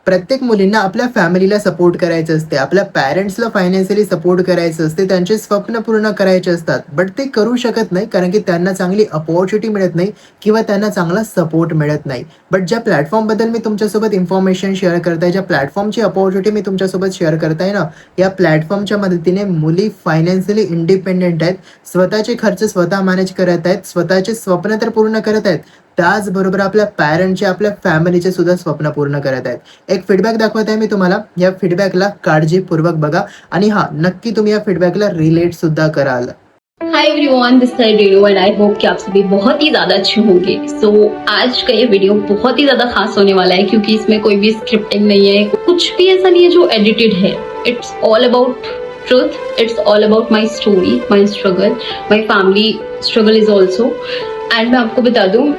प्रत्येक मुलींना आपल्या फॅमिलीला सपोर्ट करायचं असते, आपल्या पॅरेंट्सला फायनान्शियली सपोर्ट करायचं असते, त्यांचे स्वप्न पूर्ण करायचे असतात. बट ते करू शकत नाही कारण की त्यांना चांगली अपॉर्च्युनिटी मिळत नाही किंवा त्यांना चांगला सपोर्ट मिळत नाही. बट ज्या प्लॅटफॉर्मबद्दल मी तुमच्यासोबत इन्फॉर्मेशन शेअर करताय, ज्या प्लॅटफॉर्मची अपॉर्च्युनिटी मी तुमच्यासोबत शेअर करताय ना, या प्लॅटफॉर्मच्या मदतीने मुली फायनान्शियली इंडिपेंडेंट आहेत, स्वतःचे खर्च स्वतः मॅनेज करत आहेत, स्वतःचे स्वप्न तर पूर्ण करत आहेत, त्याचबरोबर आपल्या पॅरेंटचे, आपल्या फॅमिलीचे सुद्धा स्वप्न पूर्ण करत आहेत. एक फीडबॅक दाखवत आहे मी तुम्हाला. या फीडबॅकला काळजीपूर्वक बघा आणि हां, नक्की तुम्ही या फीडबॅकला रिलेट सुद्धा कराल. Hi everyone, this side Renu and I hope कि आप सभी बहुत ही ज्यादा अच्छे होंगे। आज का ये वीडियो बहुत ही ज्यादा खास होने वाला है क्योंकि इसमें कोई भी स्क्रिप्टिंग नहीं है, कुछ भी ऐसा नहीं है जो एडिटेड है। It's all about truth, it's all about my story, माई struggle, my family struggle is also. End मैं आपको बता दूं,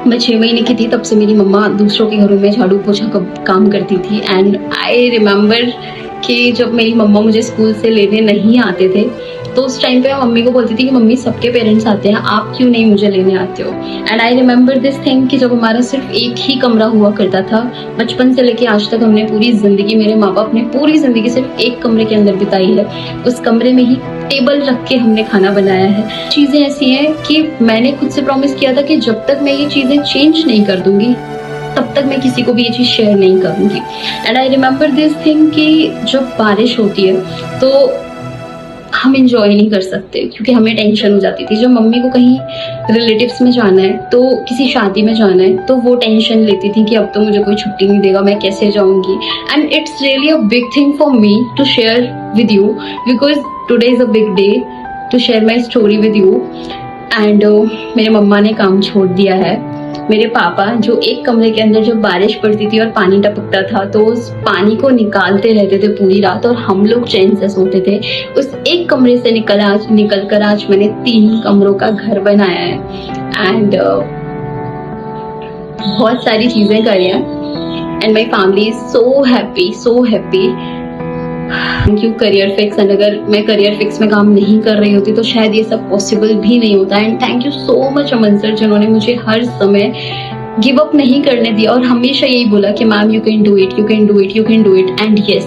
मैं 6 महीने की थी तब से मेरी मम्मा दूसरों के घरों में झाड़ू पोछा का काम करती थी। एंड आई रिमेम्बर कि जब मेरी मम्मा मुझे स्कूल से लेने नहीं आते थे तो उस टाइम पे मैं मम्मी को बोलती थी कि मम्मी सबके पेरेंट्स आते हैं, आप क्यों नहीं मुझे लेने आते हो। And I remember this thing कि जब हमारा सिर्फ एक ही कमरा हुआ करता था, बचपन से लेके आज तक हमने पूरी जिंदगी, मेरे माँ बाप ने पूरी जिंदगी सिर्फ एक कमरे के अंदर बिताई है। उस कमरे में ही टेबल रख के हमने खाना बनाया है। चीजें ऐसी हैं कि मैंने खुद से प्रॉमिस किया था कि जब तक मैं ये चीजें चेंज नहीं कर दूंगी तब तक मैं किसी को भी ये चीज शेयर नहीं करूंगी। And I remember this thing कि जब बारिश होती है तो हम इंजॉय नहीं कर सकते क्योंकि हमें टेंशन हो जाती थी। जब मम्मी को कहीं रिलेटिव्स में जाना है, तो किसी शादी में जाना है, तो वो टेंशन लेती थी कि अब तो मुझे कोई छुट्टी नहीं देगा, मैं कैसे जाऊंगी। And it's really a big thing for me to share with you because today is a big day to share my story with you. And मेरे मम्मा ने काम छोड़ दिया है। मेरे पापा जो एक कमरे के अंदर जब बारिश पड़ती थी और पानी टपकता था तो उस पानी को निकालते रहते थे पूरी रात और हम लोग चैन से सोते थे। उस एक कमरे से निकल कर आज मैंने 3 कमरों का घर बनाया है। एंड बहुत सारी चीजें करी हैं and my family is so happy, so happy. Thank you career fix. End अगर मैं करियर फिक्स में काम नहीं कर रही होती तो शायद ये सब पॉसिबल भी नहीं होता। End thank you so much Aman sir, जिन्होंने मुझे हर समय गिव अप नहीं करने दिया और हमेशा यही बोला कि ma'am you can do it, you can do it, you can do it. End yes,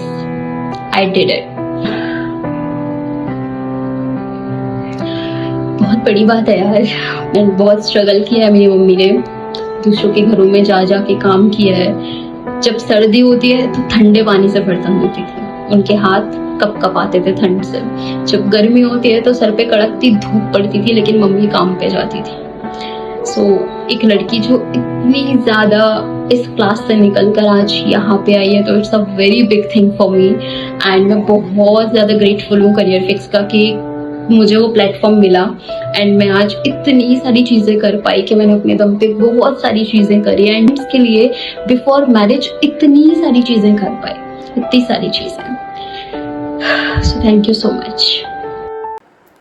I did it. बहुत बड़ी बात है यार। एंड बहुत स्ट्रगल किया है मेरी मम्मी ने, दूसरों के घरों में जा जा के काम किया है। जब सर्दी होती है तो ठंडे पानी से बर्तन धोती थी, उनके हाथ कप कप आते थे ठंड से। जब गर्मी होती है तो सर पे कड़कती धूप पड़ती थी लेकिन मम्मी काम पे जाती थी। एक लड़की जो इतनी ज्यादा इस क्लास से निकलकर आज यहाँ पे आई है तो it's a very big thing for me. End मैं बहुत ज्यादा ग्रेटफुल हूँ करियर फिक्स का कि मुझे वो प्लेटफॉर्म मिला एंड मैं आज इतनी सारी चीजें कर पाई कि मैंने अपने दम पे बहुत सारी चीजें करी। एंड इसके लिए बिफोर मैरिज इतनी सारी चीजें कर पाई, इतनी सारी चीजें। So thank you so much.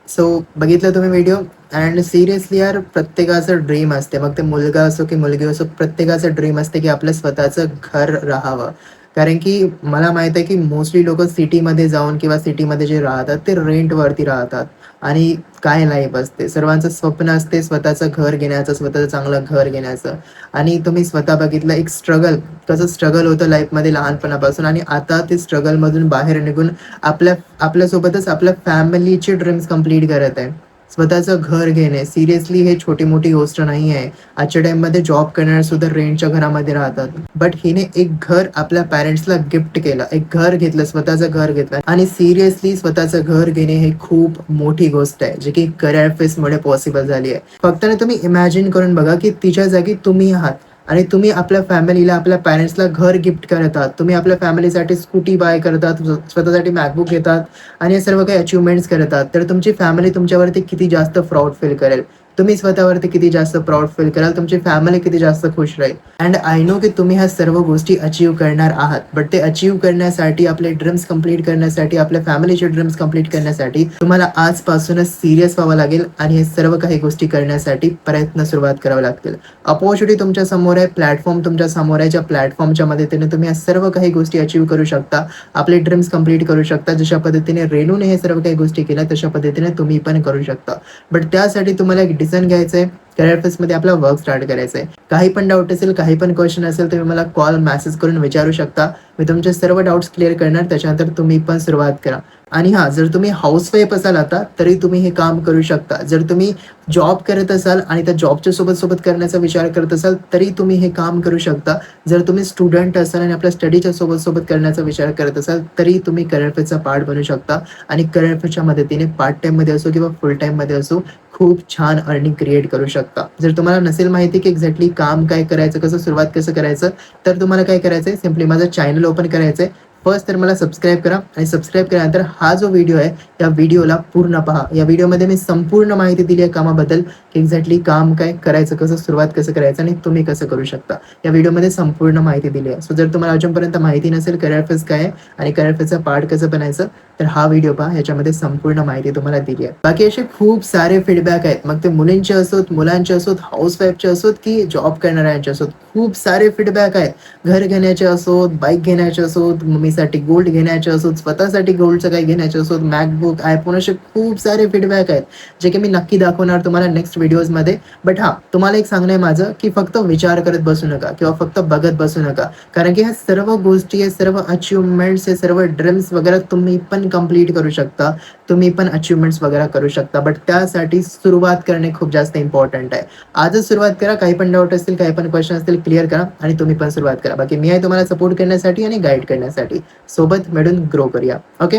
So बघितलं तुम्ही व्हिडिओ. अँड सिरियसली यार, प्रत्येकाचं ड्रीम असते, मग ते मुलगा असो की मुलगी असो, प्रत्येकाचं ड्रीम असते की आपलं स्वतःचं घर राहावं. कारण की मला माहीत आहे की मोस्टली लोकं सिटीमध्ये जाऊन किंवा सिटीमध्ये जे राहतात ते रेंटवरती राहतात आणि काय लाईफ असते. सर्वांचं स्वप्न असते स्वतःचं घर घेण्याचं, स्वतःचं चांगलं घर घेण्याचं. आणि तुम्ही स्वतः बघितलं एक स्ट्रगल, कसं स्ट्रगल होतं लाईफमध्ये लहानपणापासून आणि आता ते स्ट्रगलमधून बाहेर निघून आपल्यासोबतच आपल्या फॅमिलीचे ड्रीम्स कंप्लीट करत आहे. स्वतःचं घर घेणे सिरियसली हे छोटी-मोठी गोष्ट नाही आहे. आजच्या टाईममध्ये जॉब करणारे सुद्धा रेंटच्या घरामध्ये राहतात. बट हिने एक घर आपल्या पॅरेंट्सला गिफ्ट केलं, एक घर घेतलं, स्वतःचं घर घेतलं आणि सिरियसली स्वतःचं घर घेणे हे खूप मोठी गोष्ट आहे, जी की करियर फिक्समुळे पॉसिबल झाली आहे. फक्त ना तुम्ही इमॅजिन करून बघा की तिच्या जागी तुम्ही आहात आणि तुम्ही आपल्या फॅमिलीला, आपल्या पॅरेंट्सला घर गिफ्ट करत आहात. तुम्ही आपल्या फॅमिलीसाठी स्कूटी बाय करतात, स्वतःसाठी मॅकबुक घेतात आणि हे सर्व काही अचीव्हमेंट्स करतात. तर तुमची फॅमिली तुमच्यावरती किती जास्त प्राऊड फील करेल, तुम्ही स्वतःवरती किती जास्त प्राऊड फील कराल, तुमची फॅमिली किती जास्त खुश राहील. अँड आय नो की तुम्ही ह्या सर्व गोष्टी अचीव्ह करणार आहात. बट ते अचीव्ह करण्यासाठी, आपले ड्रीम्स कंप्लीट करण्यासाठी, आपल्या फॅमिलीचे ड्रीम्स कंप्लीट करण्यासाठी तुम्हाला आजपासूनच सिरियस व्हावं लागेल आणि हे सर्व काही गोष्टी करण्यासाठी प्रयत्न सुरुवात करावे लागतील. अपॉर्च्युनिटी तुमच्या समोर आहे, प्लॅटफॉर्म तुमच्या समोर आहे, ज्या प्लॅटफॉर्मच्या मदतीने तुम्ही या सर्व काही गोष्टी अचीव्ह करू शकता, आपले ड्रीम्स कंप्लीट करू शकता. जशा पद्धतीने रेणूने हे सर्व काही गोष्टी केल्या तशा पद्धतीने तुम्ही पण करू शकता. बट त्यासाठी तुम्हाला एक ॲडमिशन घ्यायचं आहे, करिअर फेजमध्ये आपला वर्क स्टार्ट करायचं आहे. काही पण डाऊट असेल, काही पण क्वेश्चन असेल, तुम्ही मला कॉल, मेसेज करून विचारू शकता. मी तुमचे सर्व डाऊट्स क्लिअर करणार. त्याच्यानंतर तुम्ही पण सुरुवात करा. आणि हां, जर तुम्ही हाऊसवाईफ असाल आता, तरी तुम्ही हे काम करू शकता. जर तुम्ही जॉब करत असाल आणि त्या जॉबच्या सोबत करण्याचा विचार करत असाल, तरी तुम्ही हे काम करू शकता. जर तुम्ही स्टुडंट असाल आणि आपल्या स्टडीच्या सोबत करण्याचा विचार करत असाल, तरी तुम्ही करिअर फेजचा पार्ट बनू शकता आणि करिअर फेजच्या मदतीने पार्ट टाईममध्ये असो किंवा फुल टाईममध्ये असो, खूप छान अर्निंग क्रिएट करू शकता. जर तुम्हाला नसेल माहिती की एक्झॅक्टली काम काय करायचं, सुरुवात कसं करायचं, तर तुम्हाला काय करायचं आहे, सिम्पली माझं चॅनल ओपन करायचं आहे. फर्स्ट तर मला सबस्क्राईब करा आणि सबस्क्राईब केल्यानंतर हा जो व्हिडिओ आहे, या व्हिडिओला पूर्ण पहा. या व्हिडिओमध्ये मी संपूर्ण माहिती दिली आहे कामाबद्दल, की एक्झॅक्टली काम काय करायचं, सुरुवात कसं करायचं आणि तुम्ही कसं करू शकता. या व्हिडिओमध्ये संपूर्ण माहिती दिली आहे. सो जर तुम्हाला अजूनपर्यंत माहिती नसेल करिअर फेज काय आहे आणि करिअर फेजचा पार्ट कसं बनायचं, तर हा व्हिडिओ पहा. ह्याच्यामध्ये संपूर्ण माहिती तुम्हाला दिली आहे. बाकी असे खूप सारे फीडबॅक आहेत. मग ते मुलींचे असोत, मुलांचे असोत, हाऊसवाईफचे असोत की जॉब करणाऱ्यांचे असोत. खूप सारे फीडबॅक आहेत. घर घेण्याचे असोत, बाईक घेण्याचे असोत, मम्मीसाठी गोल्ड घेण्याचे असोत, स्वतःसाठी गोल्डचं काही घेण्याचे असोत, मॅकबुक, आयफोन, असे खूप सारे फीडबॅक आहेत, जे की मी नक्की दाखवणार तुम्हाला नेक्स्ट व्हिडिओजमध्ये. बट हां, तुम्हाला एक सांगणं आहे माझं, की फक्त विचार करत बसू नका किंवा फक्त बघत बसू नका. कारण की ह्या सर्व गोष्टी, हे सर्व अचीव्हमेंट्स, हे सर्व ड्रीम्स वगैरे तुम्ही पण कंप्लीट करू शकता. तुम्ही पण अचीव्हमेंट्स वगैरे करू शकता. बट त्यासाठी सुरुवात करणे खूप जास्त इम्पॉर्टंट आहे. आजच सुरुवात करा. काही पण डाऊट असतील, काही पण क्वेश्चन असतील, क्लिअर करा आणि तुम्ही पण सुरुवात करा. बाकी मी आहे तुम्हाला सपोर्ट करण्यासाठी आणि गाईड करण्यासाठी. सोबत मिळून ग्रो करूया. ओके.